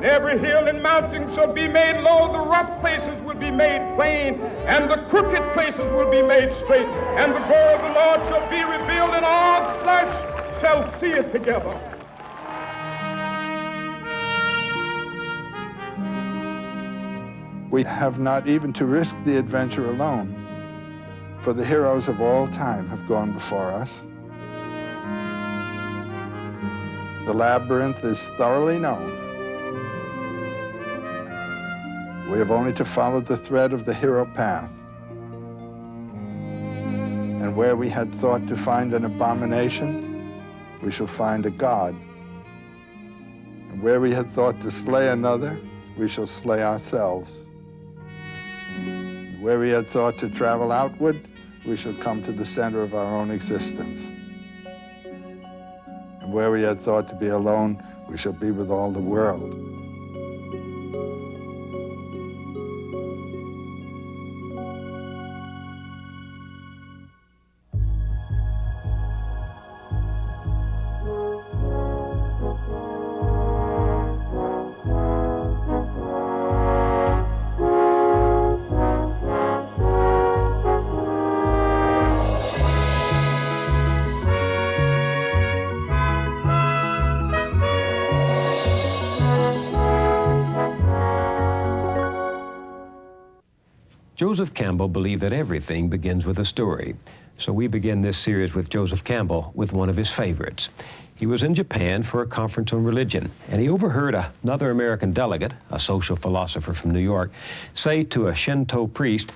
Every hill and mountain shall be made low, the rough places will be made plain, and the crooked places will be made straight, and the glory of the Lord shall be revealed, and all flesh shall see it together. We have not even to risk the adventure alone, for the heroes of all time have gone before us. The labyrinth is thoroughly known. We have only to follow the thread of the hero path. And where we had thought to find an abomination, we shall find a god. And where we had thought to slay another, we shall slay ourselves. Where we had thought to travel outward, we shall come to the center of our own existence. And where we had thought to be alone, we shall be with all the world. Joseph Campbell believed that everything begins with a story. So we begin this series with Joseph Campbell with one of his favorites. He was in Japan for a conference on religion, and he overheard another American delegate, a social philosopher from New York, say to a Shinto priest,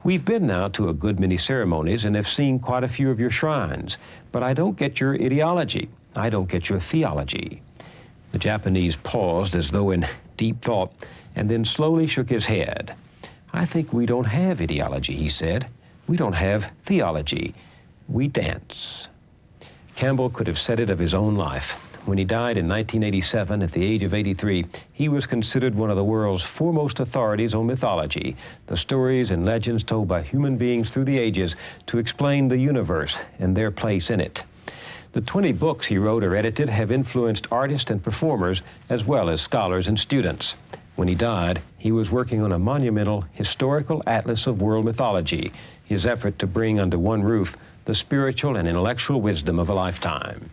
"We've been now to a good many ceremonies and have seen quite a few of your shrines, but I don't get your ideology. I don't get your theology." The Japanese paused as though in deep thought, and then slowly shook his head. "I think we don't have ideology," he said. "We don't have theology. We dance." Campbell could have said it of his own life. When he died in 1987 at the age of 83, he was considered one of the world's foremost authorities on mythology, the stories and legends told by human beings through the ages to explain the universe and their place in it. The 20 books he wrote or edited have influenced artists and performers as well as scholars and students. When he died, he was working on a monumental historical atlas of world mythology, his effort to bring under one roof the spiritual and intellectual wisdom of a lifetime.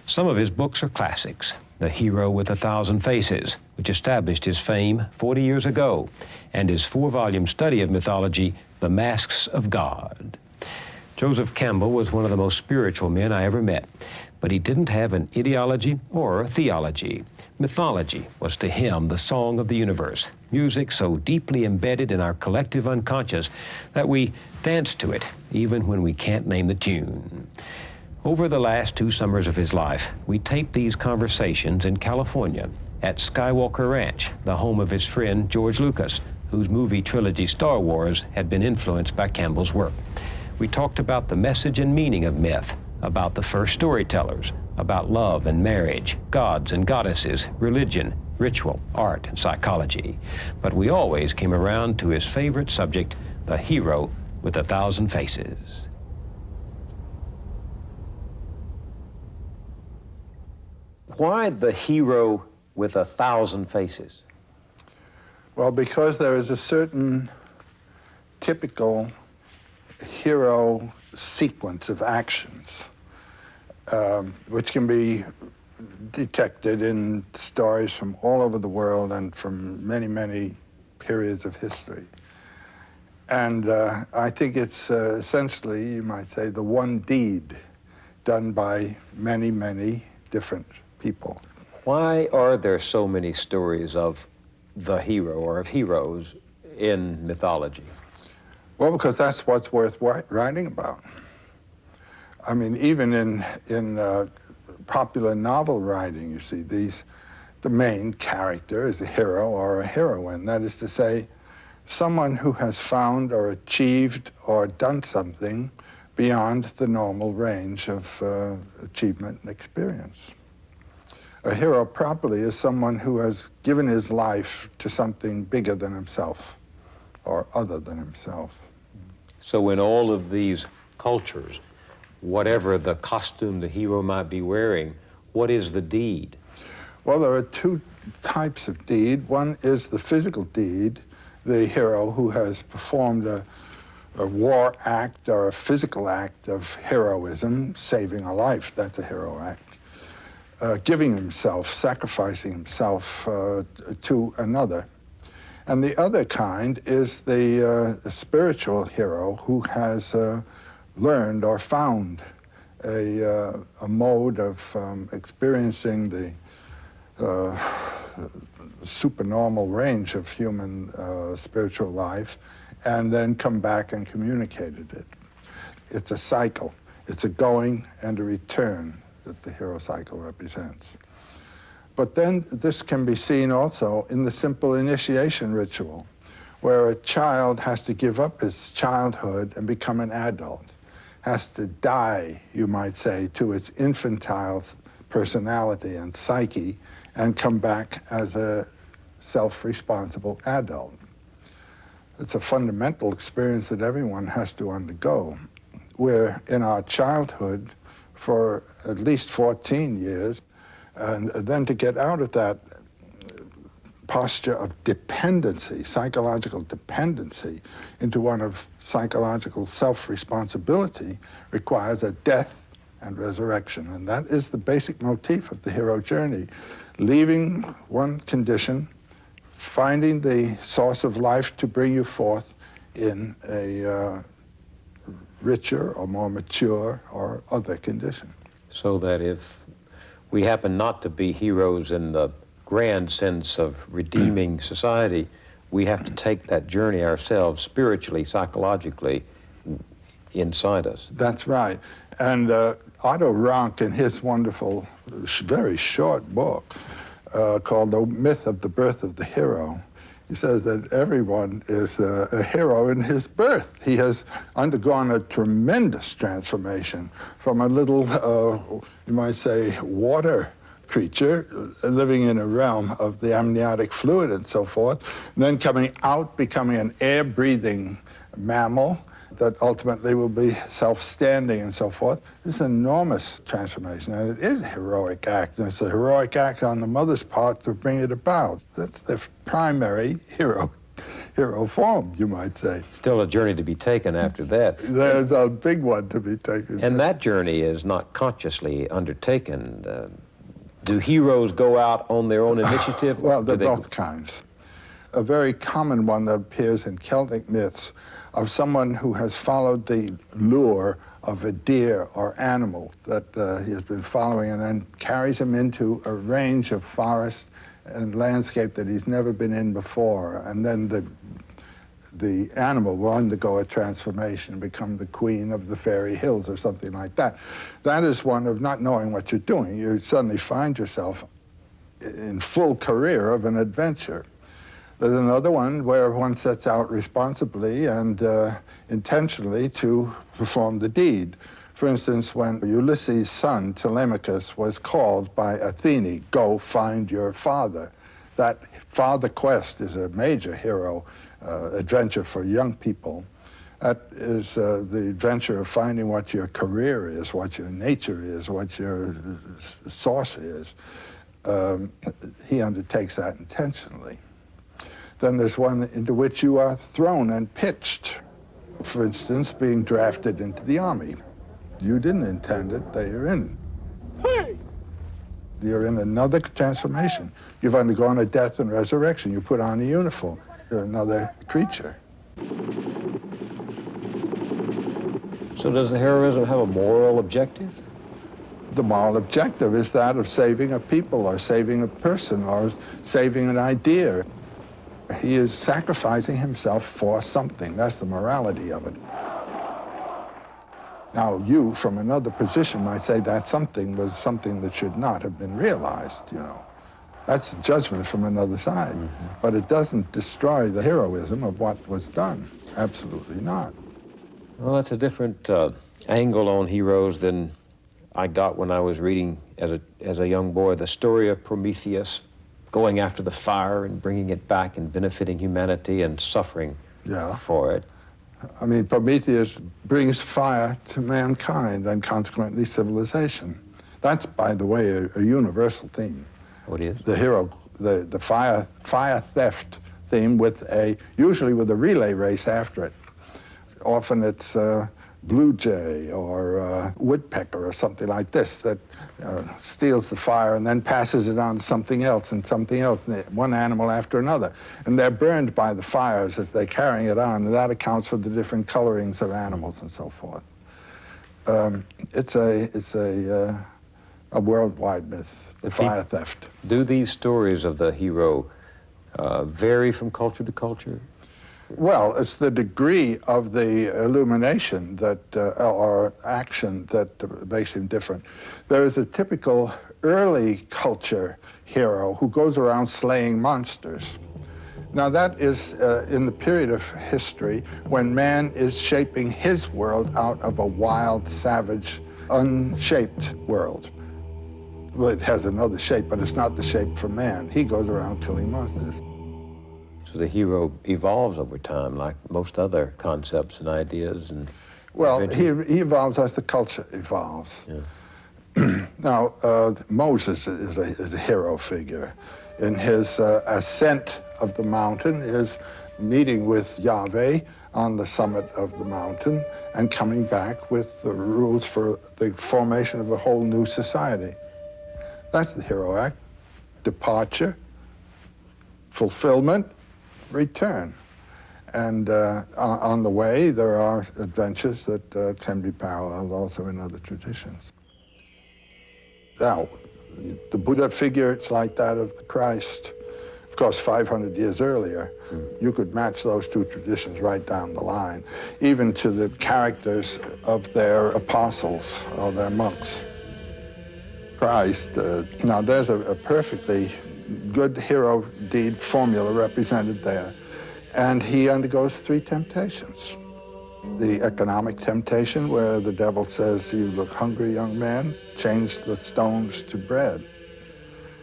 Some of his books are classics. The Hero with 1,000 Faces, which established his fame 40 years ago, and his 4-volume study of mythology, The Masks of God. Joseph Campbell was one of the most spiritual men I ever met, but he didn't have an ideology or a theology. Mythology was to him the song of the universe, music so deeply embedded in our collective unconscious that we dance to it even when we can't name the tune. Over the last 2 summers of his life, we taped these conversations in California at Skywalker Ranch, the home of his friend George Lucas, whose movie trilogy Star Wars had been influenced by Campbell's work. We talked about the message and meaning of myth, about the first storytellers, about love and marriage, gods and goddesses, religion, ritual, art, and psychology. But we always came around to his favorite subject, the hero with 1,000 faces. Why the hero with 1,000 faces? Well, because there is a certain typical hero sequence of actions which can be detected in stories from all over the world and from many, many periods of history. And I think it's essentially, you might say, the one deed done by many, many different people. Why are there so many stories of the hero or of heroes in mythology? Well, because that's what's worth writing about. I mean, even in popular novel writing, you see, the main character is a hero or a heroine. That is to say, someone who has found or achieved or done something beyond the normal range of achievement and experience. A hero properly is someone who has given his life to something bigger than himself or other than himself. So in all of these cultures, whatever the costume the hero might be wearing, what is the deed? Well, there are two types of deed. One is the physical deed, the hero who has performed a war act or a physical act of heroism, saving a life, that's a hero act. Giving himself, sacrificing himself to another. And the other kind is the spiritual hero who has learned or found a mode of experiencing the supernormal range of human spiritual life, and then come back and communicated it. It's a cycle. It's a going and a return that the hero cycle represents. But then this can be seen also in the simple initiation ritual, where a child has to give up his childhood and become an adult, has to die, you might say, to its infantile personality and psyche, and come back as a self-responsible adult. It's a fundamental experience that everyone has to undergo. We're in our childhood for at least 14 years, and then to get out of that posture of dependency, psychological dependency, into one of psychological self-responsibility requires a death and resurrection. And that is the basic motif of the hero journey. Leaving one condition, finding the source of life to bring you forth in a richer or more mature or other condition. So that if we happen not to be heroes in the grand sense of redeeming society, we have to take that journey ourselves spiritually, psychologically, inside us. That's right. And Otto Rank, in his wonderful, very short book called The Myth of the Birth of the Hero, he says that everyone is a hero in his birth. He has undergone a tremendous transformation from a little, you might say, water creature living in a realm of the amniotic fluid and so forth, and then coming out, becoming an air-breathing mammal that ultimately will be self-standing and so forth. This is an enormous transformation, and it is a heroic act, and it's a heroic act on the mother's part to bring it about. That's the primary hero form, you might say. Still a journey to be taken after that. There's a big one to be taken. And that journey is not consciously undertaken. Do heroes go out on their own initiative? Well, they're both kinds. A very common one that appears in Celtic myths of someone who has followed the lure of a deer or animal that he has been following, and then carries him into a range of forest and landscape that he's never been in before. And then the animal will undergo a transformation and become the queen of the fairy hills or something like that. That is one of not knowing what you're doing. You suddenly find yourself in full career of an adventure. There's another one where one sets out responsibly and intentionally to perform the deed. For instance, when Ulysses' son, Telemachus, was called by Athene, go find your father. That father quest is a major hero adventure for young people. That is the adventure of finding what your career is, what your nature is, what your source is. He undertakes that intentionally. Then there's one into which you are thrown and pitched. For instance, being drafted into the army. You didn't intend it, they are in. Hey! You're in another transformation. You've undergone a death and resurrection. You put on a uniform. You're another creature. So does the heroism have a moral objective? The moral objective is that of saving a people or saving a person or saving an idea. He is sacrificing himself for something. That's the morality of it. Now, you, from another position, might say that something was something that should not have been realized, you know. That's a judgment from another side. Mm-hmm. But it doesn't destroy the heroism of what was done. Absolutely not. Well, that's a different angle on heroes than I got when I was reading as a young boy the story of Prometheus going after the fire and bringing it back and benefiting humanity and suffering for it. I mean, Prometheus brings fire to mankind and consequently civilization. That's, by the way, a universal theme. What is? The hero the fire theft theme usually with a relay race after it. Often it's blue jay or woodpecker or something like this that steals the fire and then passes it on to something else and something else, one animal after another. And they're burned by the fires as they're carrying it on, and that accounts for the different colorings of animals and so forth. It's a worldwide myth, the fire theft. Do these stories of the hero vary from culture to culture? Well, it's the degree of the illumination that, or action that makes him different. There is a typical early culture hero who goes around slaying monsters. Now that is in the period of history when man is shaping his world out of a wild, savage, unshaped world. Well, it has another shape, but it's not the shape for man. He goes around killing monsters. So the hero evolves over time, like most other concepts and ideas. And well, he evolves as the culture evolves. Yeah. Now, Moses is a hero figure. In his ascent of the mountain, his meeting with Yahweh on the summit of the mountain and coming back with the rules for the formation of a whole new society. That's the hero act. Departure, fulfillment, return. And on the way, there are adventures that can be paralleled also in other traditions. Now, the Buddha figure, it's like that of the Christ. Of course, 500 years earlier, you could match those two traditions right down the line, even to the characters of their apostles or their monks. Christ, now there's a perfectly good hero deed formula represented there. And he undergoes 3 temptations. The economic temptation, where the devil says, "You look hungry, young man, change the stones to bread."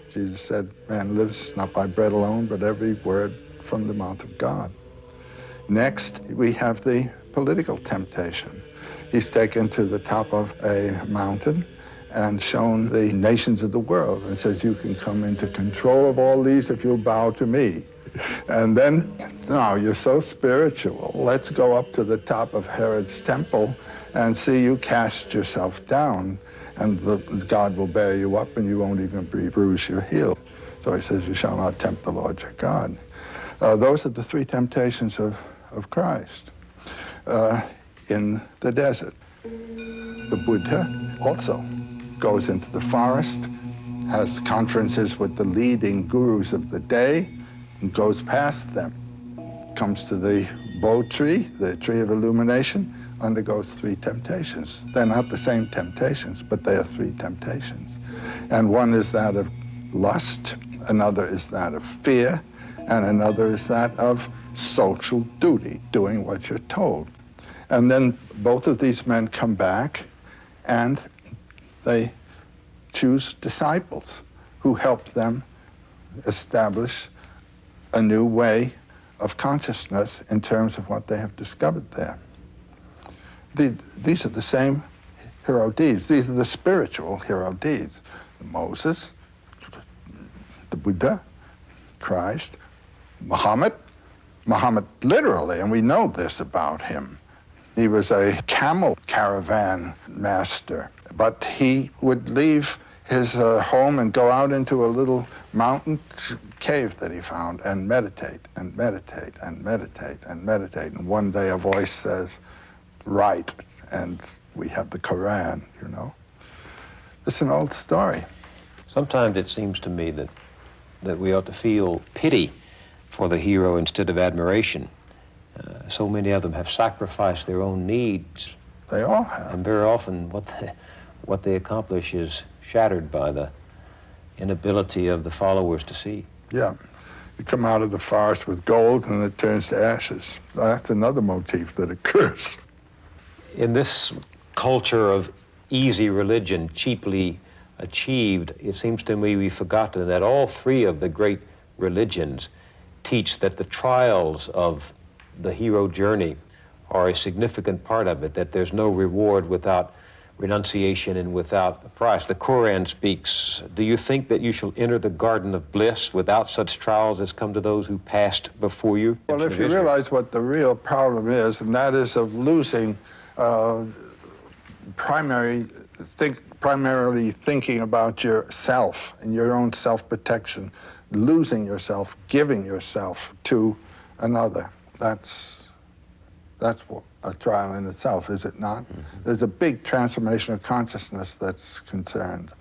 Jesus said, "Man lives not by bread alone, but every word from the mouth of God." Next, we have the political temptation. He's taken to the top of a mountain and shown the nations of the world and says, "You can come into control of all these if you'll bow to me." And then, no, you're so spiritual. Let's go up to the top of Herod's temple and see you cast yourself down, and God will bear you up and you won't even bruise your heel. So he says, "You shall not tempt the Lord your God." Those are the 3 temptations of Christ in the desert. The Buddha also goes into the forest, has conferences with the leading gurus of the day, and goes past them, comes to the Bo tree, the tree of illumination, undergoes 3 temptations. They're not the same temptations, but they are 3 temptations. And one is that of lust, another is that of fear, and another is that of social duty, doing what you're told. And then both of these men come back and they choose disciples who help them establish a new way of consciousness in terms of what they have discovered there. These are the same hero deeds. These are the spiritual hero deeds. Moses, the Buddha, Christ, Muhammad literally, and we know this about him. He was a camel caravan master, but he would leave his home and go out into a little mountain cave that he found and meditate and meditate and meditate and meditate. And one day a voice says, "Write," and we have the Quran, you know. It's an old story. Sometimes it seems to me that we ought to feel pity for the hero instead of admiration. So many of them have sacrificed their own needs. They all have. And very often what they accomplish is shattered by the inability of the followers to see. Yeah. You come out of the forest with gold and it turns to ashes. That's another motif that occurs. In this culture of easy religion, cheaply achieved, it seems to me we've forgotten that all 3 of the great religions teach that the trials of the hero journey are a significant part of it, that there's no reward without renunciation and without a price. The Quran speaks, do you think that you shall enter the garden of bliss without such trials as come to those who passed before you? Well, if you realize what the real problem is, and that is of losing primarily thinking about yourself and your own self-protection, losing yourself, giving yourself to another. That's what a trial in itself, is it not? Mm-hmm. There's a big transformation of consciousness that's concerned.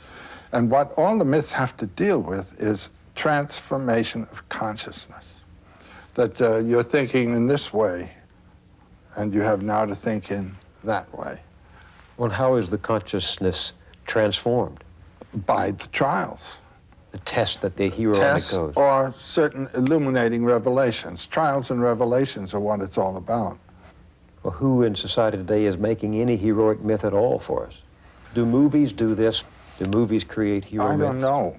And what all the myths have to deal with is transformation of consciousness. That you're thinking in this way, and you have now to think in that way. Well, how is the consciousness transformed? By the trials. The test that the hero Tests undergoes. or certain illuminating revelations. Trials and revelations are what it's all about. Well, who in society today is making any heroic myth at all for us? Do movies do this? Do movies create hero myths? I don't know.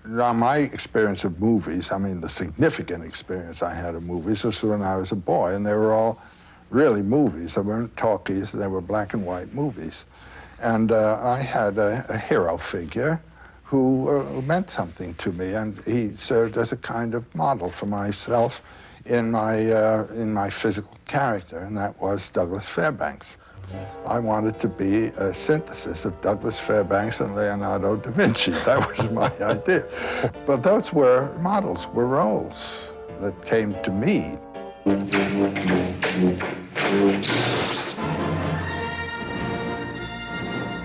Now, my experience of movies, I mean, the significant experience I had of movies was when I was a boy, and they were all really movies. They weren't talkies, they were black and white movies. And I had a hero figure who meant something to me, and he served as a kind of model for myself in my physical character, and that was Douglas Fairbanks. I wanted to be a synthesis of Douglas Fairbanks and Leonardo da Vinci. That was my idea. But those were models, were roles that came to me.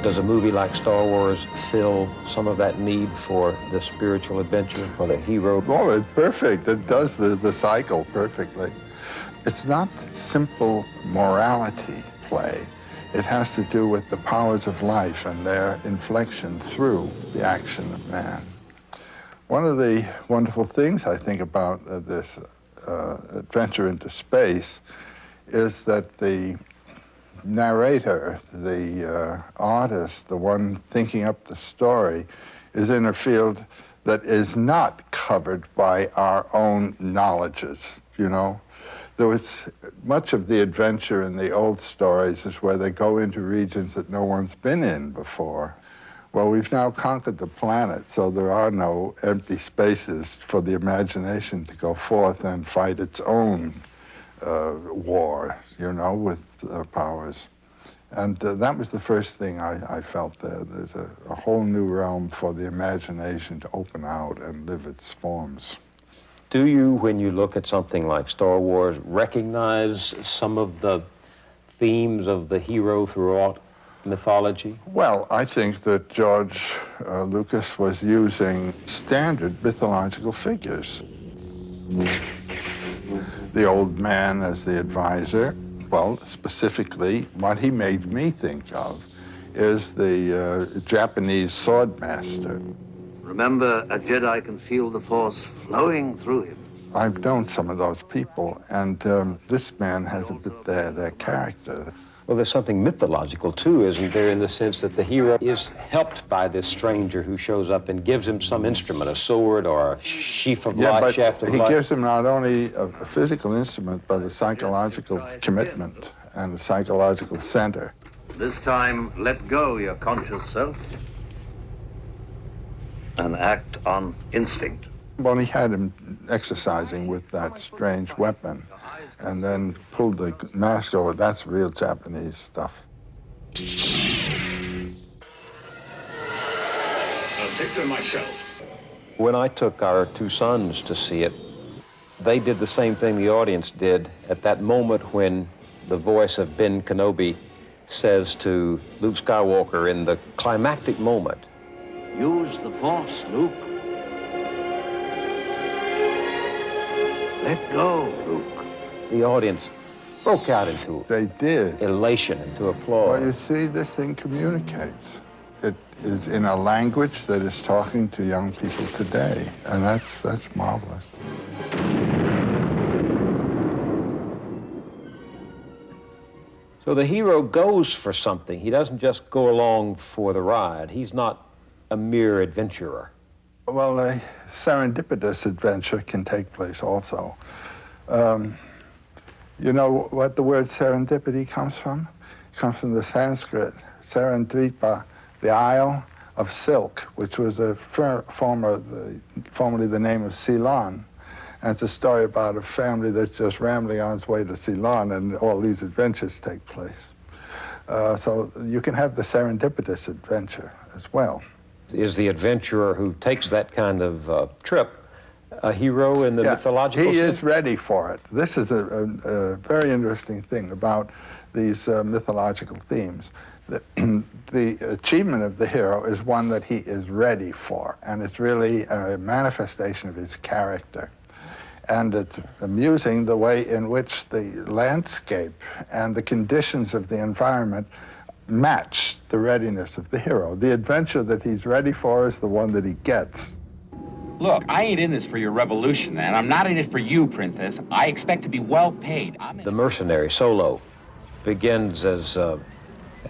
Does a movie like Star Wars fill some of that need for the spiritual adventure, for the hero? Oh, it's perfect. It does the cycle perfectly. It's not simple morality play. It has to do with the powers of life and their inflection through the action of man. One of the wonderful things I think about this adventure into space is that the narrator, the artist, the one thinking up the story, is in a field that is not covered by our own knowledges, you know. There was much of the adventure in the old stories is where they go into regions that no one's been in before. Well, we've now conquered the planet, so there are no empty spaces for the imagination to go forth and fight its own war, you know, with powers. And that was the first thing I felt there. There's a whole new realm for the imagination to open out and live its forms. Do you, when you look at something like Star Wars, recognize some of the themes of the hero throughout mythology? Well, I think that George Lucas was using standard mythological figures. The old man as the advisor. Well, specifically, what he made me think of is the Japanese sword master. Remember, a Jedi can feel the Force flowing through him. I've known some of those people, and this man has a bit their character. Well, there's something mythological, too, isn't there, in the sense that the hero is helped by this stranger who shows up and gives him some instrument, a sword or a sheaf of light, shaft of light. He gives him not only a physical instrument, but a psychological commitment and a psychological center. This time, let go your conscious self and act on instinct. Well, he had him exercising with that strange weapon and then pulled the mask over. That's real Japanese stuff. I'll take them myself. When I took our two sons to see it, they did the same thing the audience did at that moment when the voice of Ben Kenobi says to Luke Skywalker in the climactic moment, Use the Force, Luke. Let go, Luke. The audience broke out into elation, into applause. Well, you see, this thing communicates. It is in a language that is talking to young people today, and that's marvelous. So the hero goes for something. He doesn't just go along for the ride. He's not a mere adventurer. Well, a serendipitous adventure can take place also. You know what the word serendipity comes from? It comes from the Sanskrit, Sarandvipa, the Isle of Silk, which was formerly the name of Ceylon. And it's a story about a family that's just rambling on its way to Ceylon, and all these adventures take place. So you can have the serendipitous adventure as well. Is the adventurer who takes that kind of trip a hero in the mythological He sense? is ready for it. This is a very interesting thing about these mythological themes. The achievement of the hero is one that he is ready for, and it's really a manifestation of his character. And it's amusing the way in which the landscape and the conditions of the environment match the readiness of the hero. The adventure that he's ready for is the one that he gets. Look, I ain't in this for your revolution, and I'm not in it for you, Princess. I expect to be well paid. The mercenary, Solo, begins as a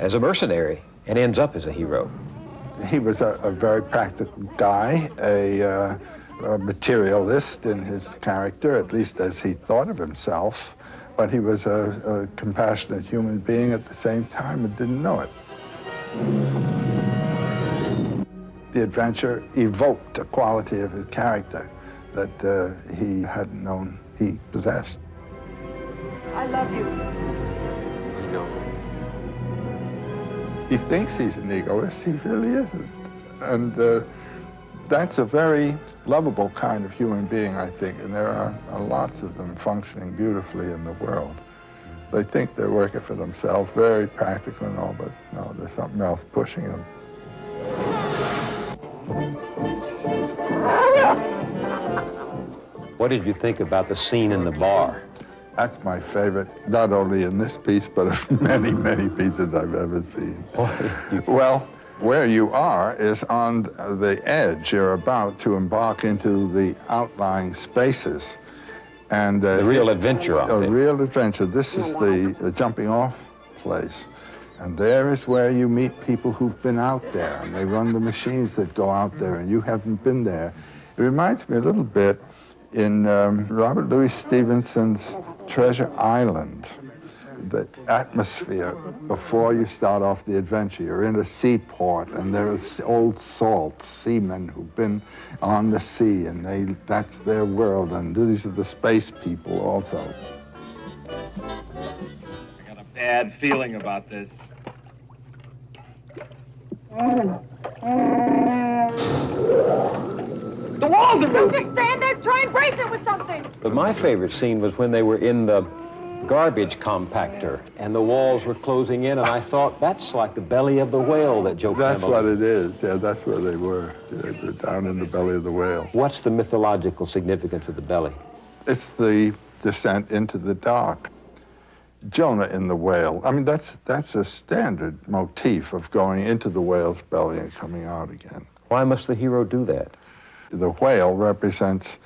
mercenary and ends up as a hero. He was a very practical guy, a materialist in his character, at least as he thought of himself, but he was a compassionate human being at the same time and didn't know it. The adventure evoked a quality of his character that he hadn't known he possessed. I love you. I know. He thinks he's an egoist, he really isn't. And that's a very lovable kind of human being, I think, and there are lots of them functioning beautifully in the world. They think they're working for themselves, very practical and all, but no, there's something else pushing them. What did you think about the scene in the bar? That's my favorite, not only in this piece, but of many, many pieces I've ever seen. Well, where you are is on the edge. You're about to embark into the outlying spaces. And The real adventure of it. A real adventure. This is the jumping off place. And there is where you meet people who've been out there, and they run the machines that go out there, and you haven't been there. It reminds me a little bit in Robert Louis Stevenson's Treasure Island. The atmosphere before you start off the adventure. You're in a seaport, and there's old salt seamen who've been on the sea, and that's their world, and these are the space people also. I got a bad feeling about this. The walls are moving! Don't just stand there, try and brace it with something! But my favorite scene was when they were in the garbage compactor and the walls were closing in, and I thought, that's like the belly of the whale that Joe That's Campbell... what it is. Yeah, that's where they were. They were down in the belly of the whale. What's the mythological significance of the belly? It's the descent into the dark. Jonah in the whale. I mean, that's a standard motif of going into the whale's belly and coming out again. Why must the hero do that? The whale represents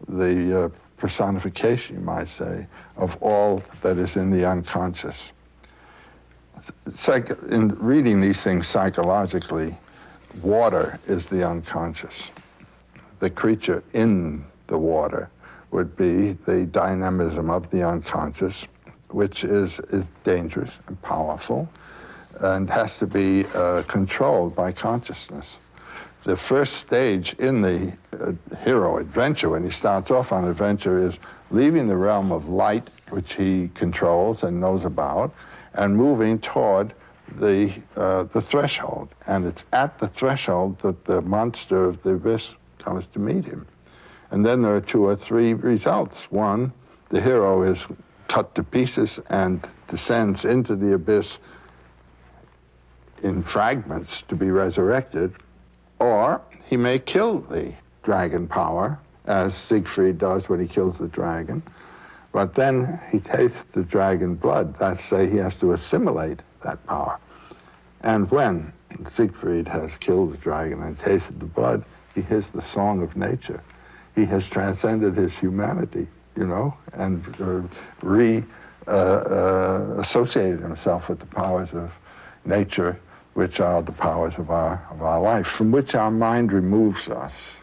the personification, you might say, of all that is in the unconscious. In reading these things psychologically, water is the unconscious. The creature in the water would be the dynamism of the unconscious, which is dangerous and powerful and has to be controlled by consciousness. The first stage in the hero adventure, when he starts off on adventure, is leaving the realm of light, which he controls and knows about, and moving toward the threshold. And it's at the threshold that the monster of the abyss comes to meet him. And then there are 2 or 3 results. One, the hero is cut to pieces and descends into the abyss in fragments to be resurrected. Or he may kill the dragon power, as Siegfried does when he kills the dragon, but then he tastes the dragon blood. That's say he has to assimilate that power. And when Siegfried has killed the dragon and tasted the blood, he hears the song of nature. He has transcended his humanity, you know, and associated himself with the powers of nature, which are the powers of our life, from which our mind removes us.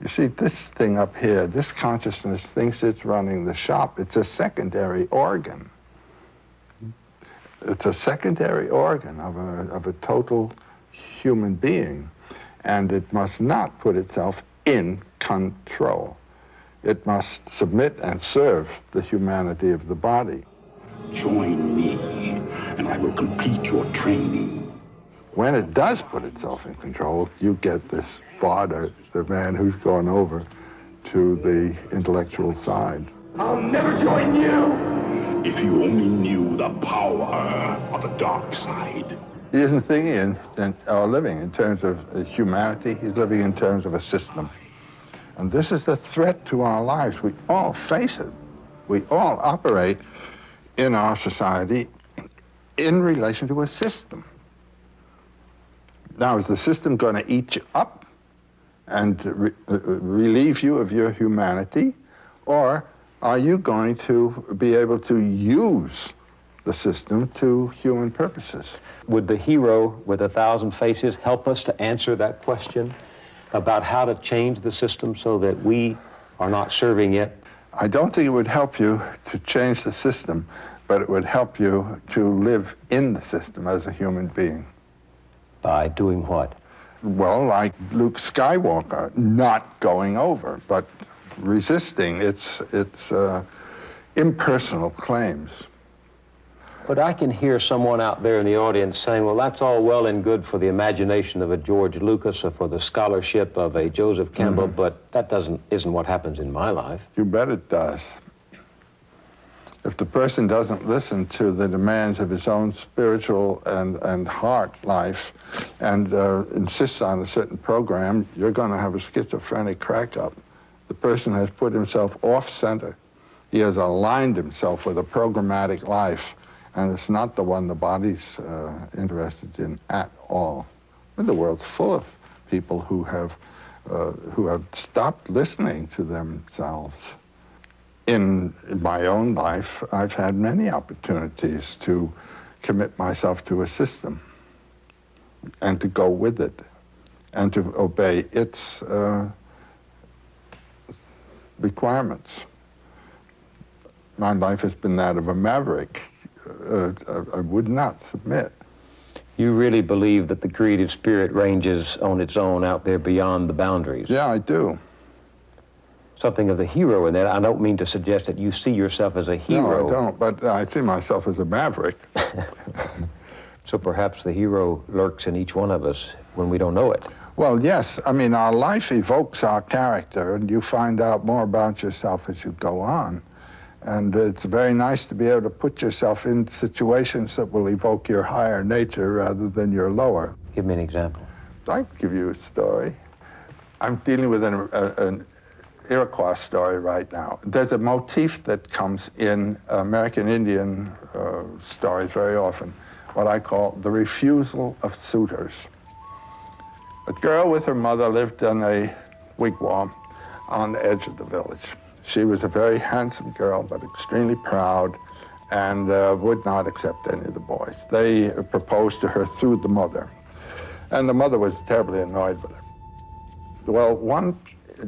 You see, this thing up here, this consciousness thinks it's running the shop. It's a secondary organ. It's a secondary organ of a total human being, and it must not put itself in control. It must submit and serve the humanity of the body. Join me, and I will complete your training. When it does put itself in control, you get this father, the man who's gone over to the intellectual side. I'll never join you! If you only knew the power of the dark side. He isn't thinking or living in terms of humanity, he's living in terms of a system. And this is the threat to our lives. We all face it. We all operate in our society in relation to a system. Now, is the system going to eat you up and relieve you of your humanity? Or are you going to be able to use the system to human purposes? Would the hero with 1,000 faces help us to answer that question about how to change the system so that we are not serving it? I don't think it would help you to change the system, but it would help you to live in the system as a human being. By doing what? Well, like Luke Skywalker, not going over, but resisting its impersonal claims. But I can hear someone out there in the audience saying, well, that's all well and good for the imagination of a George Lucas or for the scholarship of a Joseph Campbell, but that isn't what happens in my life. You bet it does. If the person doesn't listen to the demands of his own spiritual and heart life and insists on a certain program, you're going to have a schizophrenic crack-up. The person has put himself off-center. He has aligned himself with a programmatic life, and it's not the one the body's interested in at all. And the world's full of people who have stopped listening to themselves. In my own life, I've had many opportunities to commit myself to a system and to go with it and to obey its requirements. My life has been that of a maverick. I would not submit. You really believe that the creative spirit ranges on its own out there beyond the boundaries? Yeah, I do. Something of the hero in that. I don't mean to suggest that you see yourself as a hero. No, I don't, but I see myself as a maverick. So perhaps the hero lurks in each one of us when we don't know it. Well, yes. I mean, our life evokes our character, and you find out more about yourself as you go on. And it's very nice to be able to put yourself in situations that will evoke your higher nature rather than your lower. Give me an example. I can give you a story. I'm dealing with an Iroquois story right now. There's a motif that comes in American Indian stories very often, what I call the refusal of suitors. A girl with her mother lived in a wigwam on the edge of the village. She was a very handsome girl, but extremely proud, and would not accept any of the boys. They proposed to her through the mother, and the mother was terribly annoyed with her. Well, one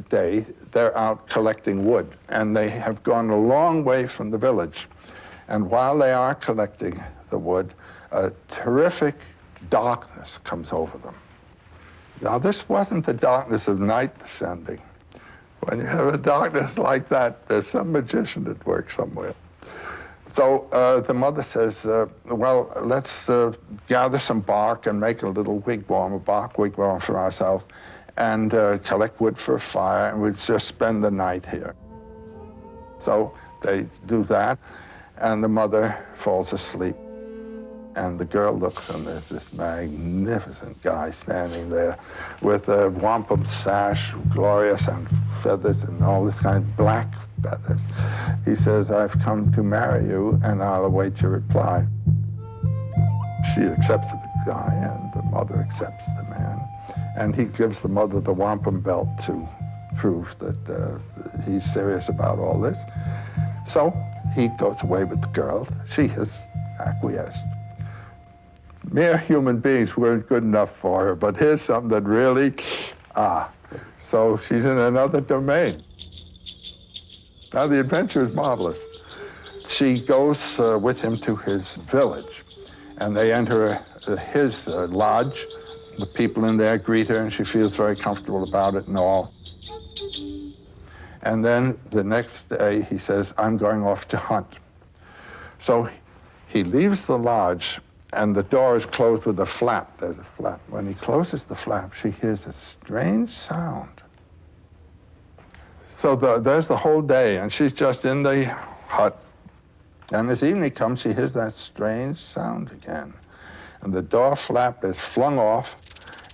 day, they're out collecting wood, and they have gone a long way from the village. And while they are collecting the wood, a terrific darkness comes over them. Now, this wasn't the darkness of night descending. When you have a darkness like that, there's some magician at work somewhere. So the mother says, well, let's gather some bark and make a little wigwam, a bark wigwam for ourselves, and collect wood for a fire, and we'd just spend the night here. So they do that, and the mother falls asleep. And the girl looks, and there's this magnificent guy standing there with a wampum sash, glorious, and feathers, and all this kind of black feathers. He says, I've come to marry you, and I'll await your reply. She accepts the guy, and the mother accepts the man. And he gives the mother the wampum belt to prove that he's serious about all this. So he goes away with the girl. She has acquiesced. Mere human beings weren't good enough for her, but here's something that really, so she's in another domain. Now the adventure is marvelous. She goes with him to his village, and they enter his lodge. The people in there greet her, and she feels very comfortable about it and all. And then the next day, he says, I'm going off to hunt. So he leaves the lodge, and the door is closed with a flap. There's a flap. When he closes the flap, she hears a strange sound. So there's the whole day, and she's just in the hut. And as evening comes, she hears that strange sound again. And the door flap is flung off,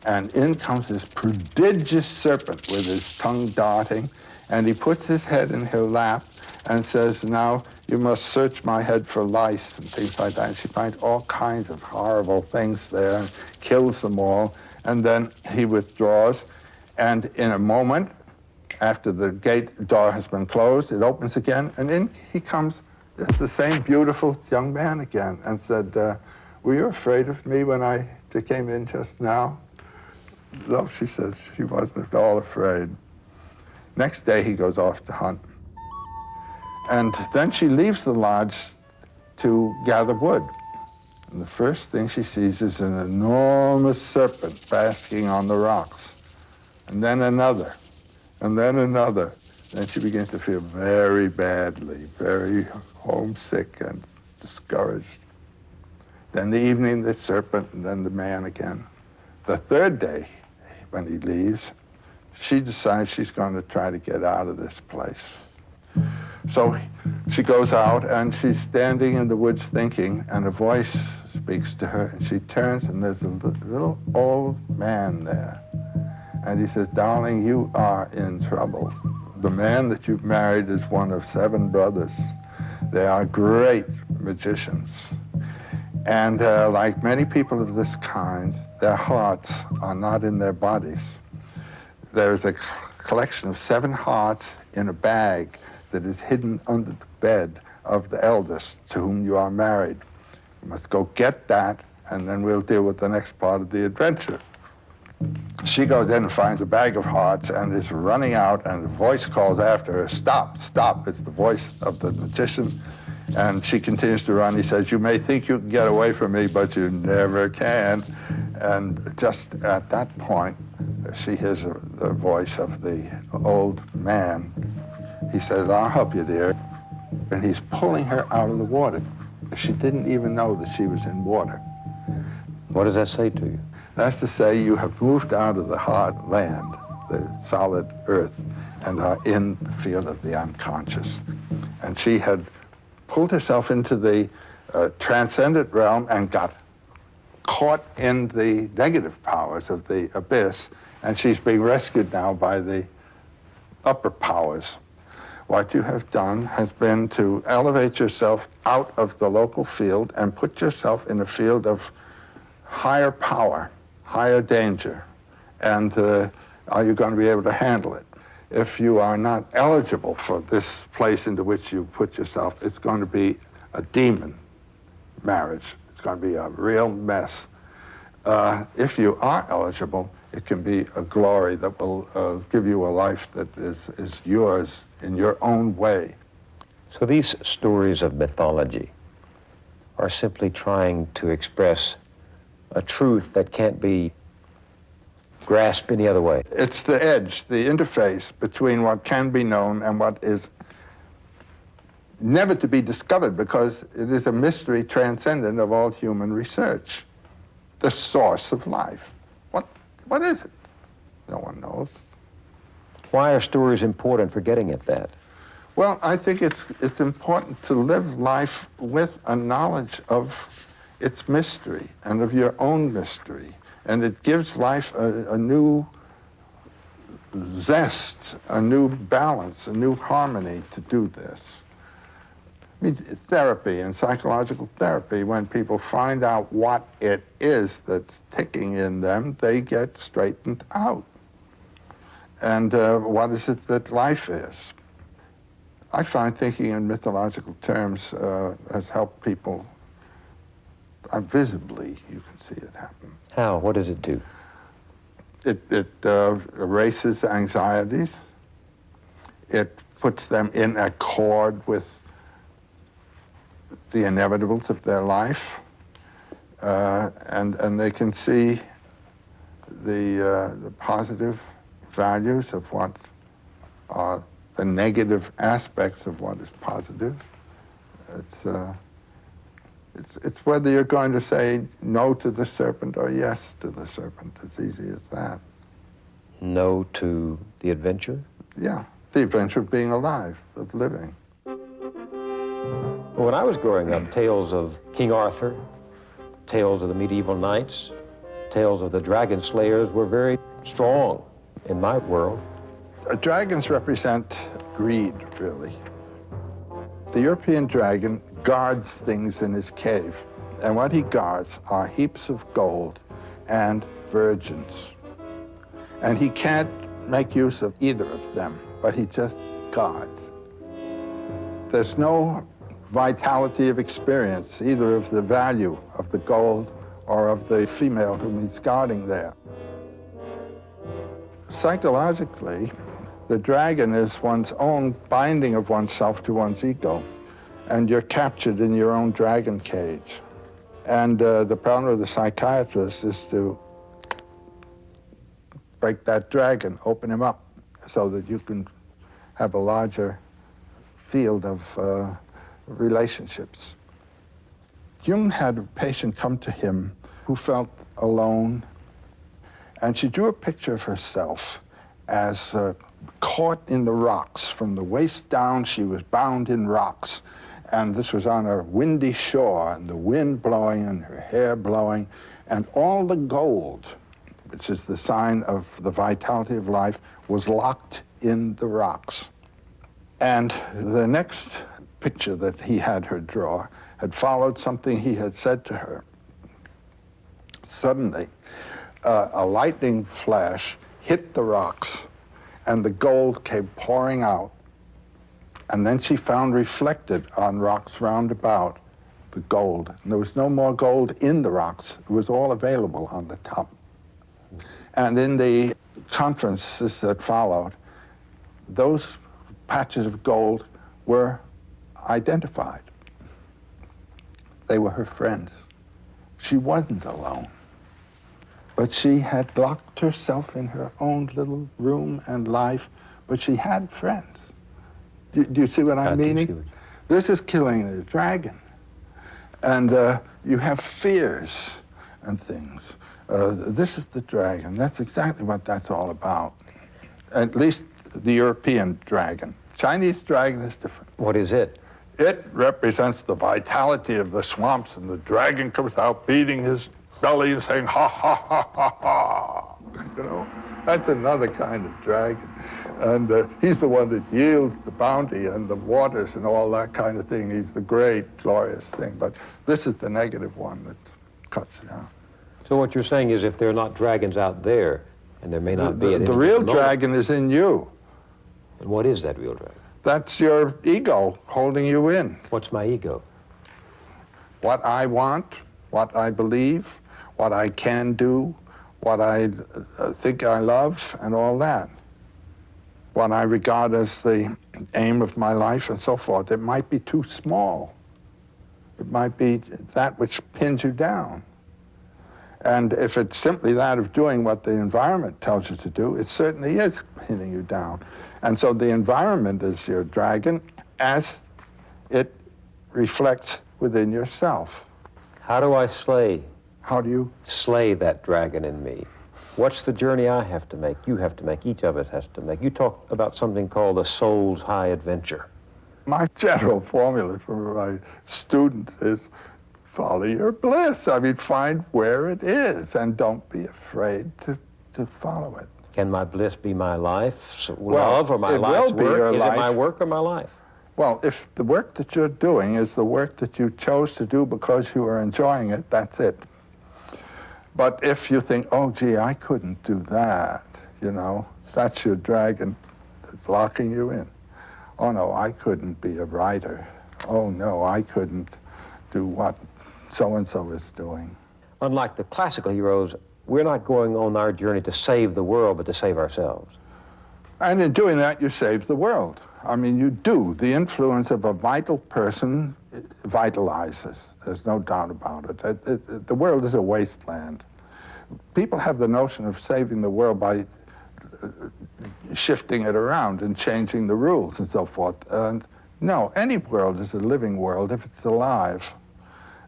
and in comes this prodigious serpent with his tongue darting, and he puts his head in her lap and says, now you must search my head for lice and things like that. And she finds all kinds of horrible things there and kills them all. And then he withdraws, and in a moment, after the gate door has been closed, it opens again, and in he comes, just the same beautiful young man again, and said, were you afraid of me when I came in just now? No, she said, she wasn't at all afraid. Next day, he goes off to hunt. And then she leaves the lodge to gather wood. And the first thing she sees is an enormous serpent basking on the rocks. And then another, and then another. Then she begins to feel very badly, very homesick and discouraged. Then the evening, the serpent, and then the man again. The third day, when he leaves, she decides she's going to try to get out of this place. So she goes out, and she's standing in the woods thinking, and a voice speaks to her, and she turns, and there's a little old man there. And he says, darling, you are in trouble. The man that you've married is one of 7 brothers. They are great magicians. And like many people of this kind, their hearts are not in their bodies. There's a collection of 7 hearts in a bag that is hidden under the bed of the eldest to whom you are married. You must go get that, and then we'll deal with the next part of the adventure. She goes in and finds a bag of hearts and is running out, and a voice calls after her, stop, stop. It's the voice of the magician. And she continues to run. He says, you may think you can get away from me, but you never can. And just at that point, she hears the voice of the old man. He says, I'll help you, dear. And he's pulling her out of the water. She didn't even know that she was in water. What does that say to you? That's to say you have moved out of the hard land, the solid earth, and are in the field of the unconscious. And she had pulled herself into the transcendent realm and got caught in the negative powers of the abyss, and she's being rescued now by the upper powers. What you have done has been to elevate yourself out of the local field and put yourself in a field of higher power, higher danger. And are you going to be able to handle it? If you are not eligible for this place into which you put yourself, it's going to be a demon marriage. It's going to be a real mess. If you are eligible, it can be a glory that will give you a life that is yours in your own way. So these stories of mythology are simply trying to express a truth that can't be grasped any other way. It's the edge, the interface between what can be known and what is never to be discovered, because it is a mystery transcendent of all human research. The source of life. What is it? No one knows. Why are stories important for getting at that? Well, I think it's important to live life with a knowledge of its mystery and of your own mystery. And it gives life a new zest, a new balance, a new harmony to do this. I mean, therapy and psychological therapy, when people find out what it is that's ticking in them, they get straightened out. And what is it that life is? I find thinking in mythological terms has helped people visibly. You can see it happen. How? What does it do? It erases anxieties. It puts them in accord with the inevitables of their life. and they can see the positive values of what are the negative aspects of what is positive. It's whether you're going to say no to the serpent or yes to the serpent. It's easy as that. No to the adventure? Yeah, the adventure of being alive, of living. When I was growing up, tales of King Arthur, tales of the medieval knights, tales of the dragon slayers were very strong in my world. Dragons represent greed, really. The European dragon guards things in his cave, and what he guards are heaps of gold and virgins. And he can't make use of either of them, but he just guards. There's no vitality of experience, either of the value of the gold or of the female whom he's guarding there. Psychologically, the dragon is one's own binding of oneself to one's ego, and you're captured in your own dragon cage. And the problem of the psychiatrist is to break that dragon, open him up, so that you can have a larger field of relationships. Jung had a patient come to him who felt alone, and she drew a picture of herself as caught in the rocks. From the waist down, she was bound in rocks. And this was on a windy shore, and the wind blowing and her hair blowing, and all the gold, which is the sign of the vitality of life, was locked in the rocks. And the next picture that he had her draw had followed something he had said to her. Suddenly, a lightning flash hit the rocks, and the gold came pouring out. And then she found reflected on rocks round about the gold. And there was no more gold in the rocks. It was all available on the top. And in the conferences that followed, those patches of gold were identified. They were her friends. She wasn't alone. But she had locked herself in her own little room and life, but she had friends. Do you see what I'm meaning? This is killing the dragon. And you have fears and things. This is the dragon. That's exactly what that's all about. At least the European dragon. Chinese dragon is different. What is it? It represents the vitality of the swamps, and the dragon comes out beating his belly and saying, ha, ha, ha, ha, ha. You know, that's another kind of dragon. And he's the one that yields the bounty and the waters and all that kind of thing. He's the great, glorious thing. But this is the negative one that cuts down. So what you're saying is if there are not dragons out there, and there may not be... The real dragon is in you. And what is that real dragon? That's your ego holding you in. What's my ego? What I want, what I believe, what I can do, what I think I love, and all that. What I regard as the aim of my life and so forth. It might be too small. It might be that which pins you down. And if it's simply that of doing what the environment tells you to do, it certainly is pinning you down. And so the environment is your dragon as it reflects within yourself. How do I slay? How do you? Slay that dragon in me. What's the journey I have to make, you have to make, each of us has to make? You talk about something called the soul's high adventure. My general formula for my students is follow your bliss. I mean, find where it is and don't be afraid to follow it. Can my bliss be my life, love, or my life's work? Is it my work or my life? Well, if the work that you're doing is the work that you chose to do because you are enjoying it, that's it. But if you think, oh, gee, I couldn't do that, you know, that's your dragon that's locking you in. Oh, no, I couldn't be a writer. Oh, no, I couldn't do what so-and-so is doing. Unlike the classical heroes, we're not going on our journey to save the world, but to save ourselves. And in doing that, you save the world. I mean, you do. The influence of a vital person vitalizes. There's no doubt about it. The world is a wasteland. People have the notion of saving the world by shifting it around and changing the rules and so forth. And no, any world is a living world if it's alive.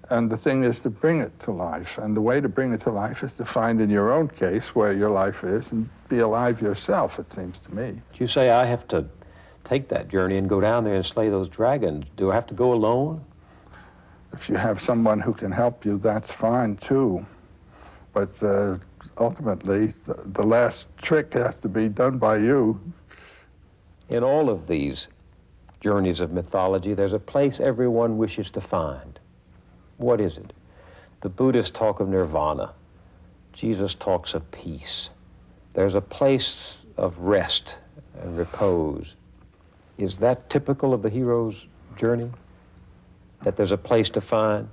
And the thing is to bring it to life. And the way to bring it to life is to find in your own case where your life is and be alive yourself, it seems to me. You say I have to take that journey and go down there and slay those dragons. Do I have to go alone? If you have someone who can help you, that's fine too. But ultimately, the last trick has to be done by you. In all of these journeys of mythology, there's a place everyone wishes to find. What is it? The Buddhists talk of nirvana. Jesus talks of peace. There's a place of rest and repose. Is that typical of the hero's journey? That there's a place to find?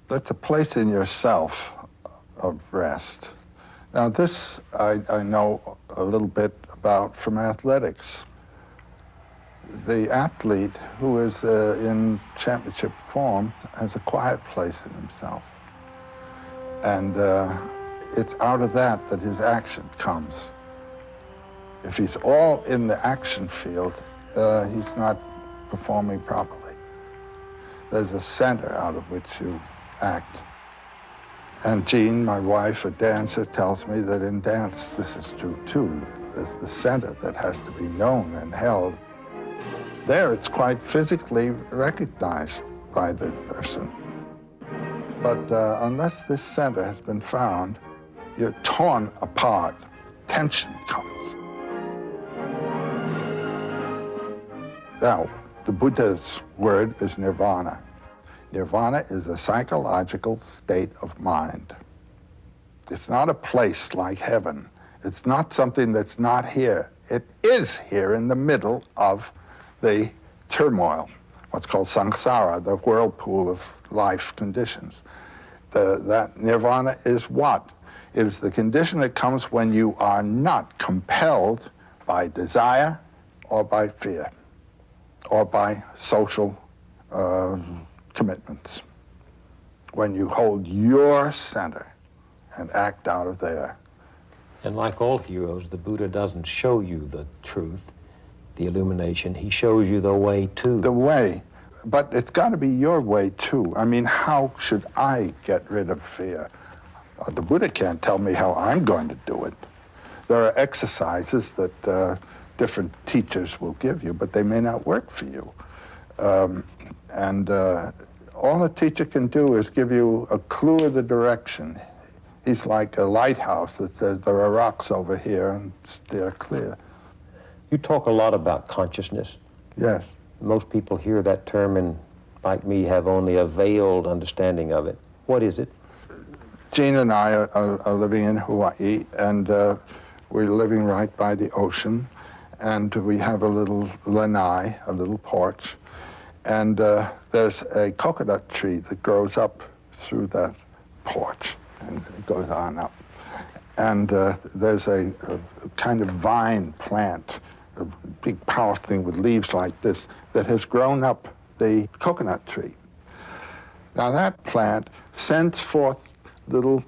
That's a place in yourself of rest. Now this I know a little bit about from athletics. The athlete who is in championship form has a quiet place in himself. And it's out of that his action comes. If he's all in the action field, he's not performing properly. There's a center out of which you act. And Jean, my wife, a dancer, tells me that in dance this is true too. There's the center that has to be known and held. There it's quite physically recognized by the person. But unless this center has been found, you're torn apart. Tension comes. Now, the Buddha's word is nirvana. Nirvana is a psychological state of mind. It's not a place like heaven. It's not something that's not here. It is here in the middle of the turmoil, what's called samsara, the whirlpool of life conditions. That nirvana is what? It is the condition that comes when you are not compelled by desire or by fear or by social commitments. When you hold your center and act out of there. And like all heroes, the Buddha doesn't show you the truth, the illumination. He shows you the way to. The way. But it's got to be your way, too. I mean, how should I get rid of fear? The Buddha can't tell me how I'm going to do it. There are exercises that different teachers will give you, but they may not work for you. All a teacher can do is give you a clue of the direction. He's like a lighthouse that says there are rocks over here and steer clear. You talk a lot about consciousness. Yes. Most people hear that term and, like me, have only a veiled understanding of it. What is it? Jean and I are living in Hawaii, and we're living right by the ocean, and we have a little lanai, a little porch, and there's a coconut tree that grows up through that porch, and it goes on up. And there's a kind of vine plant, a big powerful thing with leaves like this, that has grown up the coconut tree. Now that plant sends forth little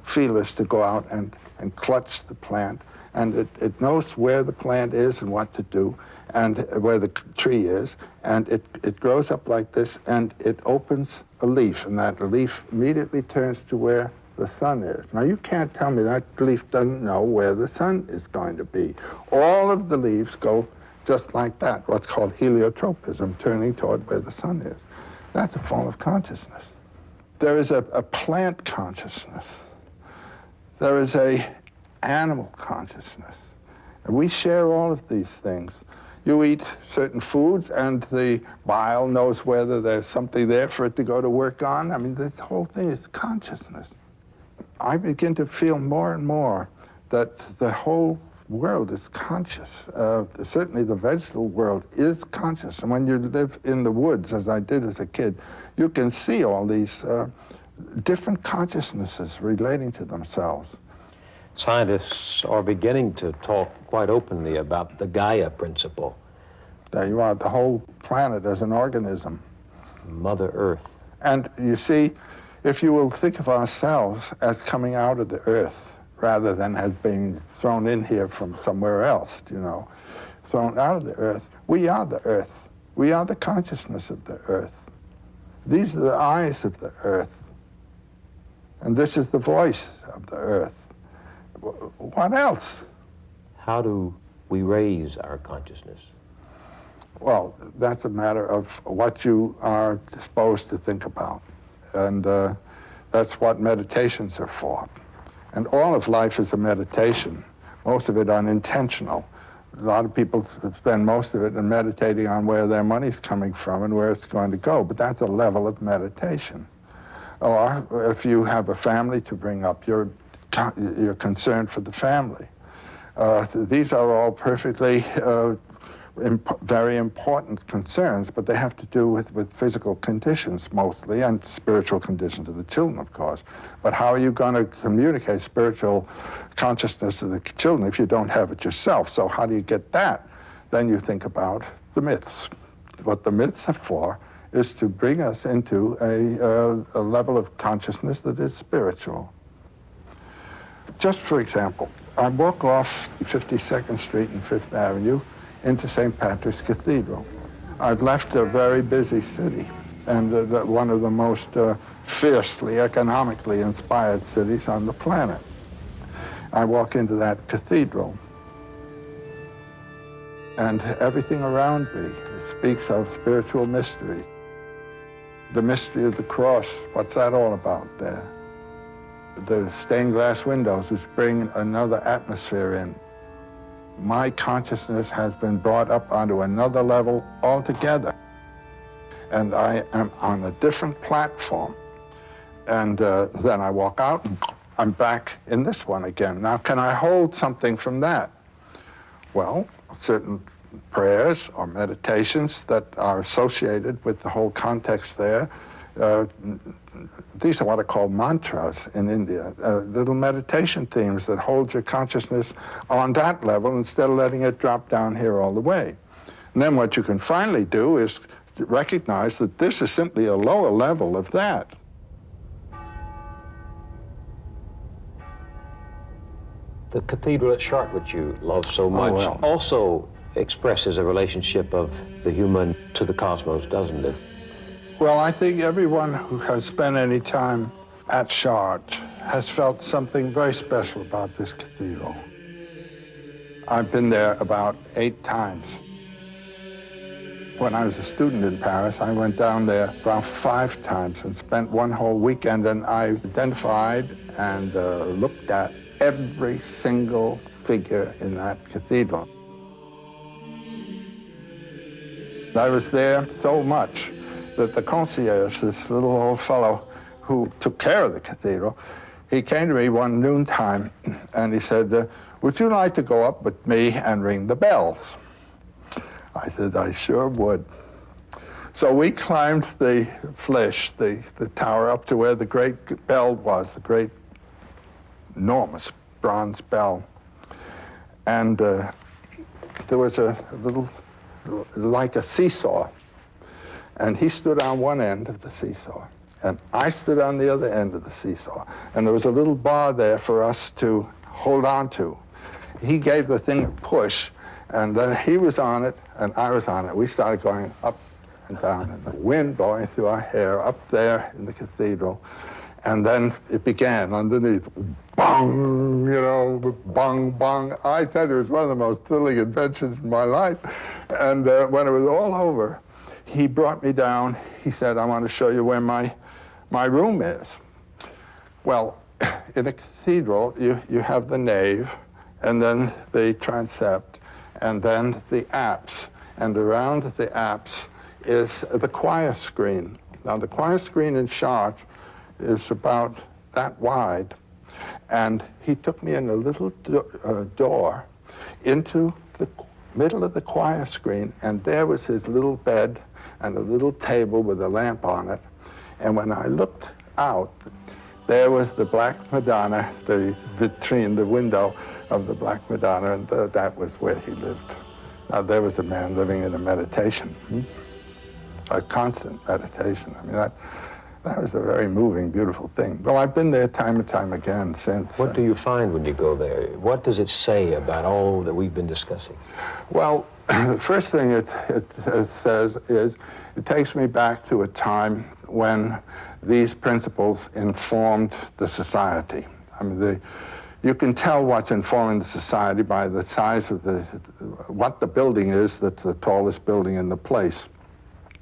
feelers to go out and clutch the plant, and it knows where the plant is and what to do, and where the tree is, and it grows up like this, and it opens a leaf, and that leaf immediately turns to where the sun is. Now you can't tell me that leaf doesn't know where the sun is going to be. All of the leaves go just like that, what's called heliotropism, turning toward where the sun is. That's a form of consciousness. There is a plant consciousness. There is a animal consciousness. And we share all of these things. You eat certain foods and the bile knows whether there's something there for it to go to work on. I mean, this whole thing is consciousness. I begin to feel more and more that the whole world is conscious. Certainly the vegetable world is conscious. And when you live in the woods, as I did as a kid, you can see all these different consciousnesses relating to themselves. Scientists are beginning to talk quite openly about the Gaia principle, There you are, the whole planet as an organism. Mother Earth. And you see, if you will think of ourselves as coming out of the earth rather than as being thrown in here from somewhere else, you know, thrown out of the earth, we are the earth. We are the consciousness of the earth. These are the eyes of the earth. And this is the voice of the earth. What else? How do we raise our consciousness? Well, that's a matter of what you are disposed to think about. And that's what meditations are for. And all of life is a meditation, most of it unintentional. A lot of people spend most of it in meditating on where their money's coming from and where it's going to go, but that's a level of meditation. Or if you have a family to bring up, you're concerned for the family. These are all perfectly very important concerns, but they have to do with physical conditions mostly, and spiritual conditions of the children, of course. But how are you going to communicate spiritual consciousness to the children if you don't have it yourself? So how do you get that? Then you think about the myths. What the myths are for is to bring us into a level of consciousness that is spiritual. Just for example, I walk off 52nd Street and 5th Avenue into St. Patrick's Cathedral. I've left a very busy city and one of the most fiercely economically inspired cities on the planet. I walk into that cathedral and everything around me speaks of spiritual mystery. The mystery of the cross, what's that all about there? The stained glass windows which bring another atmosphere in. My consciousness has been brought up onto another level altogether. And I am on a different platform. And then I walk out, and I'm back in this one again. Now, can I hold something from that? Well, certain prayers or meditations that are associated with the whole context there. These are what are called mantras in India, little meditation themes that hold your consciousness on that level instead of letting it drop down here all the way. And then what you can finally do is recognize that this is simply a lower level of that. The cathedral at Chartres, which you love so much, also expresses a relationship of the human to the cosmos, doesn't it? Well, I think everyone who has spent any time at Chartres has felt something very special about this cathedral. I've been there about 8 times. When I was a student in Paris, I went down there about 5 times and spent one whole weekend, and I identified and looked at every single figure in that cathedral. I was there so much that the concierge, this little old fellow who took care of the cathedral, he came to me one noontime and he said, would you like to go up with me and ring the bells? I said, I sure would. So we climbed the Flèche, the tower, up to where the great bell was, the great enormous bronze bell. And there was a little, like a seesaw. And he stood on one end of the seesaw, and I stood on the other end of the seesaw. And there was a little bar there for us to hold on to. He gave the thing a push, and then he was on it, and I was on it. We started going up and down, and the wind blowing through our hair up there in the cathedral. And then it began underneath, bong, you know, bong, bong. I tell you, it was one of the most thrilling adventures in my life. And when it was all over, he brought me down. He said, I want to show you where my room is. Well, in a cathedral, you have the nave, and then the transept, and then the apse. And around the apse is the choir screen. Now, the choir screen in Chartres is about that wide. And he took me in a little door into the middle of the choir screen, and there was his little bed and a little table with a lamp on it. And when I looked out, there was the Black Madonna, the vitrine, the window of the Black Madonna, and that was where he lived. Now, there was a man living in a meditation, a constant meditation. I mean, that was a very moving, beautiful thing. Well, I've been there time and time again since. What do you find when you go there? What does it say about all that we've been discussing? Well, the first thing it says is, it takes me back to a time when these principles informed the society. I mean, you can tell what's informing the society by the size of what the building is that's the tallest building in the place.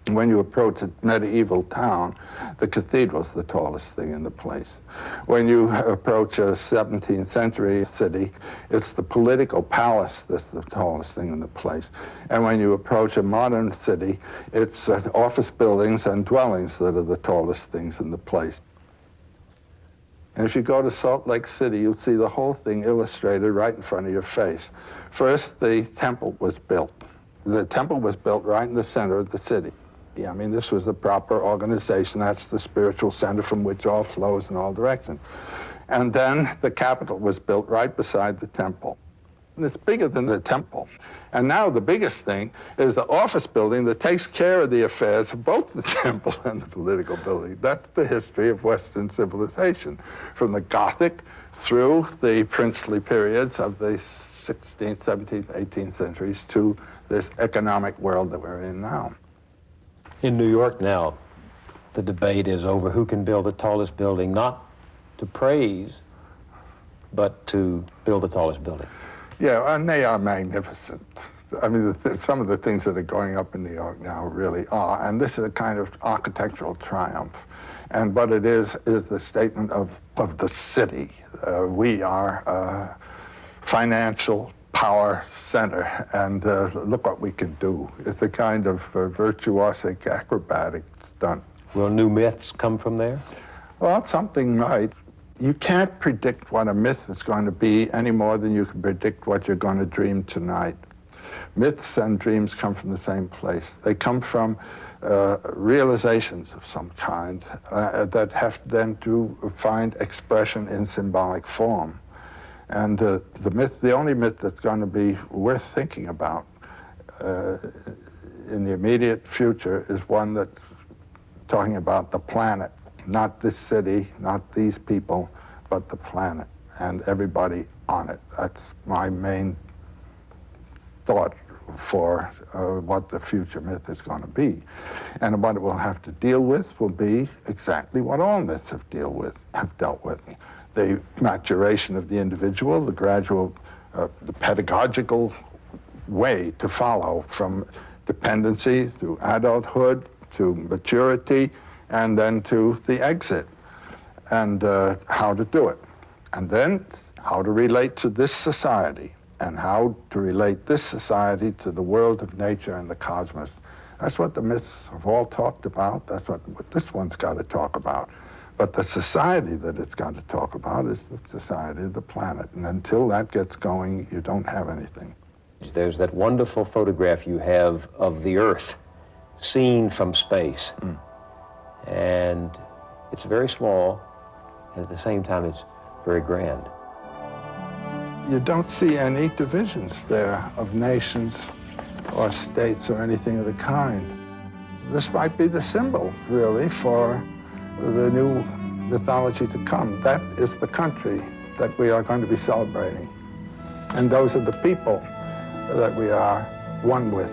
When you approach a medieval town, the cathedral's the tallest thing in the place. When you approach a 17th century city, it's the political palace that's the tallest thing in the place. And when you approach a modern city, it's office buildings and dwellings that are the tallest things in the place. And if you go to Salt Lake City, you'll see the whole thing illustrated right in front of your face. First, the temple was built. The temple was built right in the center of the city. I mean, this was the proper organization. That's the spiritual center from which all flows in all directions. And then the Capitol was built right beside the temple. And it's bigger than the temple. And now the biggest thing is the office building that takes care of the affairs of both the temple and the political building. That's the history of Western civilization, from the Gothic through the princely periods of the 16th, 17th, 18th centuries to this economic world that we're in now. In New York now, the debate is over who can build the tallest building, not to praise, but to build the tallest building. Yeah, and they are magnificent. I mean, some of the things that are going up in New York now really are, and this is a kind of architectural triumph. And what it is the statement of the city. We are a financial power center, and look what we can do. It's a kind of virtuosic acrobatic stunt. Will new myths come from there? Well, something might. You can't predict what a myth is going to be any more than you can predict what you're going to dream tonight. Myths and dreams come from the same place. They come from realizations of some kind that have then to find expression in symbolic form. And the only myth that's going to be worth thinking about in the immediate future is one that's talking about the planet, not this city, not these people, but the planet and everybody on it. That's my main thought for what the future myth is going to be. And what it will have to deal with will be exactly what all myths have dealt with. The maturation of the individual, the gradual, the pedagogical way to follow from dependency through adulthood to maturity and then to the exit, and how to do it. And then how to relate to this society and how to relate this society to the world of nature and the cosmos. That's what the myths have all talked about. That's what this one's got to talk about. But the society that it's got to talk about is the society of the planet. And until that gets going, you don't have anything. There's that wonderful photograph you have of the Earth seen from space. And it's very small, and at the same time, it's very grand. You don't see any divisions there of nations or states or anything of the kind. This might be the symbol, really, for the new mythology to come. That is the country that we are going to be celebrating. And those are the people that we are one with.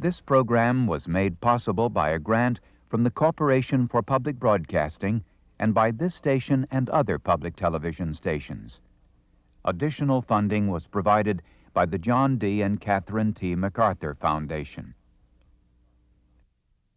This program was made possible by a grant from the Corporation for Public Broadcasting and by this station and other public television stations. Additional funding was provided by the John D. and Catherine T. MacArthur Foundation.